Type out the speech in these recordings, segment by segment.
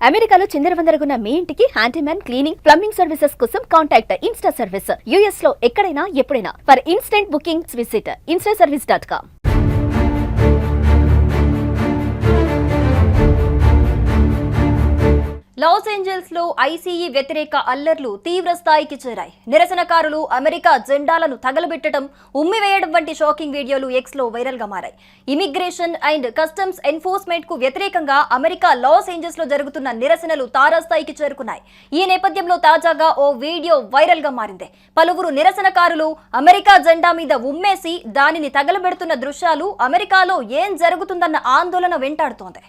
అమెరికాలో చిందరవందరగున్న మీ ఇంటికి handyman cleaning plumbing services కోసం కాంటాక్ట్ ఇన్స్టా సర్వీస్. యుఎస్ లో ఎక్కడైనా ఎప్పుడైనా for instant bookings visit instaservice.com. Los Angeles లో ఐసీఈ వ్యతిరేక అల్లర్లు తీవ్ర స్థాయికి చేరాయి. నిరసనకారులు అమెరికా జెండాలను తగలబెట్టడం, ఉమ్మివేయడం వంటి షాకింగ్ వీడియోలు ఎక్స్ లో వైరల్ గా మారాయి. ఇమిగ్రేషన్ అండ్ కస్టమ్స్ ఎన్ఫోర్స్మెంట్ కు వ్యతిరేకంగా అమెరికా లాస్ ఏంజల్స్ లో జరుగుతున్న నిరసనలు తారాస్థాయికి చేరుకున్నాయి. ఈ నేపథ్యంలో తాజాగా ఓ వీడియో వైరల్ గా మారింది. పలువురు నిరసనకారులు అమెరికా జెండా మీద ఉమ్మేసి దానిని తగలబెడుతున్న దృశ్యాలు అమెరికాలో ఏం జరుగుతుందన్న ఆందోళన వెంటాడుతోంది.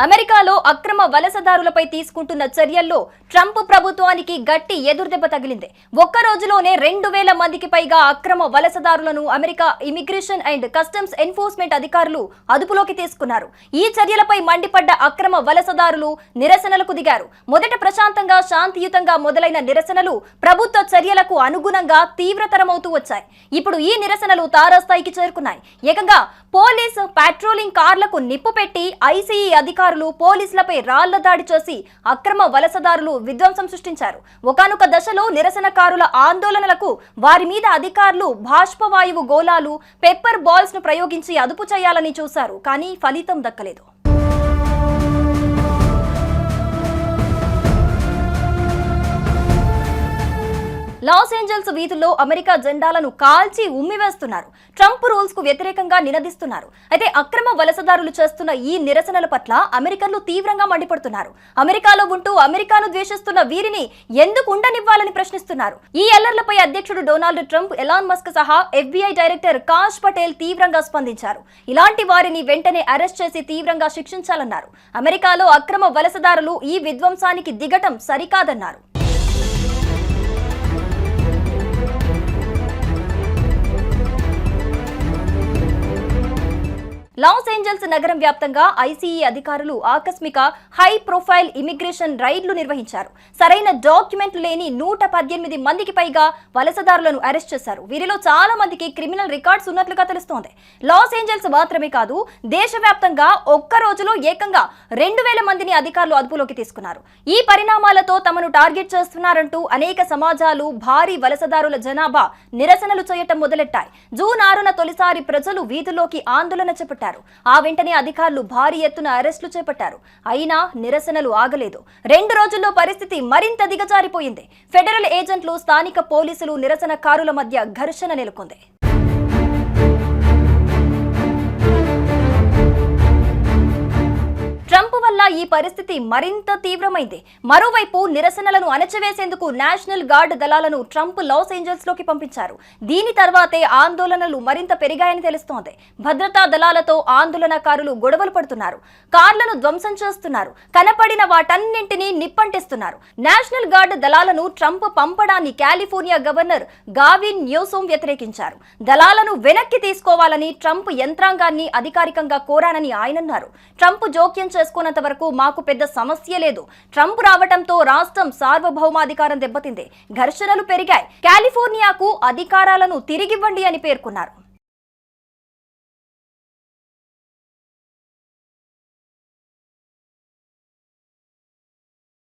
అమెరికాలో అక్రమ వలసదారులపై తీసుకుంటున్న చర్యల్లో ట్రంప్ ప్రభుత్వానికి గట్టి ఎదురుదెబ్బ తగిలింది. ఒక్క రోజులోనే 2000 మందికి పైగా అక్రమ వలసదారులను America immigration and customs enforcement అధికారులు అదుపులోకి తీసుకున్నారు. ఈ చర్యలపై మండిపడ్డ అక్రమ వలసదారులు నిరసనలకు దిగారు. మొదట ప్రశాంతంగా శాంతియుతంగా మొదలైన నిరసనలు ప్రభుత్వ చర్యలకు అనుగుణంగా తీవ్రతరమవుతూ వచ్చాయి. ఇప్పుడు ఈ నిరసనలు తారాస్థాయికి చేరుకున్నాయి. ఏకంగా పోలీసు పాట్రోలింగ్ కార్లకు నిప్పు పెట్టి ఐసీఈ అధికారులు పోలీసులపై రాళ్ల దాడి చేసి అక్రమ వలసదారులు విధ్వంసం సృష్టించారు. ఒకానొక దశలో నిరసనకారుల ఆందోళనలకు వారి మీద అధికారులు బాష్పవాయువు గోళాలు, పెప్పర్ బాల్స్ ను ప్రయోగించి అదుపు చేయాలని చూశారు. కానీ ఫలితం దక్కలేదు. లాస్ ఏంజల్స్ వీధుల్లో అమెరికా జెండాలను కాల్చి ఉమ్మివేస్తున్నారు. ట్రంప్ రూల్స్ కు వ్యతిరేకంగా నినదిస్తున్నారు. అయితే అక్రమ వలసదారులు చేస్తున్న ఈ నిరసనల పట్ల అమెరికన్లు తీవ్రంగా మండిపడుతున్నారు. అమెరికాలో ఉంటూ అమెరికాను ద్వేషిస్తున్న వీరిని ఎందుకు ఉండనివ్వాలని ప్రశ్నిస్తున్నారు. ఈ అల్లర్లపై అధ్యక్షుడు డొనాల్డ్ ట్రంప్, ఎలాన్ మస్క్ సహా FBI డైరెక్టర్ కాష్ పటేల్ తీవ్రంగా స్పందించారు. ఇలాంటి వారిని వెంటనే అరెస్ట్ చేసి తీవ్రంగా శిక్షించాలన్నారు. అమెరికాలో అక్రమ వలసదారులు ఈ విధ్వంసానికి దిగటం సరికాదన్నారు. లాస్ ఏంజల్స్ నగరం వ్యాప్తంగా ఐసీఈ అధికారులు ఆకస్మిక హై ప్రొఫైల్ ఇమిగ్రేషన్ రైడ్లు నిర్వహించారు. సరైన డాక్యుమెంట్లు లేని 118 మందికి పైగా వలసదారులను అరెస్ట్ చేశారు. వీరిలో చాలా మందికి క్రిమినల్ రికార్డ్స్ ఉన్నట్లుగా తెలుస్తోంది. లాస్ ఏంజల్స్ మాత్రమే కాదు, దేశవ్యాప్తంగా ఒక్క రోజులో ఏకంగా 2000 మందిని అధికారులు అదుపులోకి తీసుకున్నారు. ఈ పరిణామాలతో తమను టార్గెట్ చేస్తున్నారంటూ అనేక సమాజాలు భారీ వలసదారుల జనాభా నిరసనలు చేయటం మొదలెట్టాయి. జూన్ 6న తొలిసారి ప్రజలు వీధుల్లోకి ఆందోళన చేపట్టారు. ఆ వెంటనే అధికారులు భారీ ఎత్తున అరెస్టులు చేపట్టారు. అయినా నిరసనలు ఆగలేదు. 2 రోజుల్లో పరిస్థితి మరింత దిగజారిపోయింది. ఫెడరల్ ఏజెంట్లు, స్థానిక పోలీసులు, నిరసనకారుల మధ్య ఘర్షణ నెలకొంది. ట్రంప్ వల్ల ఈ పరిస్థితి మరింత తీవ్రమైంది. మరోవైపు నిరసనలను అణచివేసేందుకు నేషనల్ గార్డ్ దళాలను ట్రంప్ లాస్ ఏంజల్స్ లోకి పంపించారు. దీని తర్వాతే ఆందోళనలు మరింత పెరిగాయని తెలుస్తోంది. భద్రతా దళాలతో ఆందోళనకారులు గొడవలు పడుతున్నారు. కార్లను ధ్వంసం చేస్తున్నారు. కనపడిన వాటన్నింటినీ నిప్పంటిస్తున్నారు. నేషనల్ గార్డ్ దళాలను ట్రంప్ పంపడాన్ని కాలిఫోర్నియా గవర్నర్ గావిన్ న్యూసోమ్ వ్యతిరేకించారు. దళాలను వెనక్కి తీసుకోవాలని ట్రంప్ యంత్రాంగాన్ని అధికారికంగా కోరానని ఆయనన్నారు. ట్రంప్ జోక్యం చేసుకున్నంత వరకు మాకు పెద్ద సమస్య లేదు. ట్రంప్ రావటంతో రాష్ట్రం సార్వభౌమాధికారం దెబ్బతింది. ఘర్షణలు పెరిగాయి. కాలిఫోర్నియాకు అధికారాలను తిరిగివ్వండి అని పేర్కొన్నారు.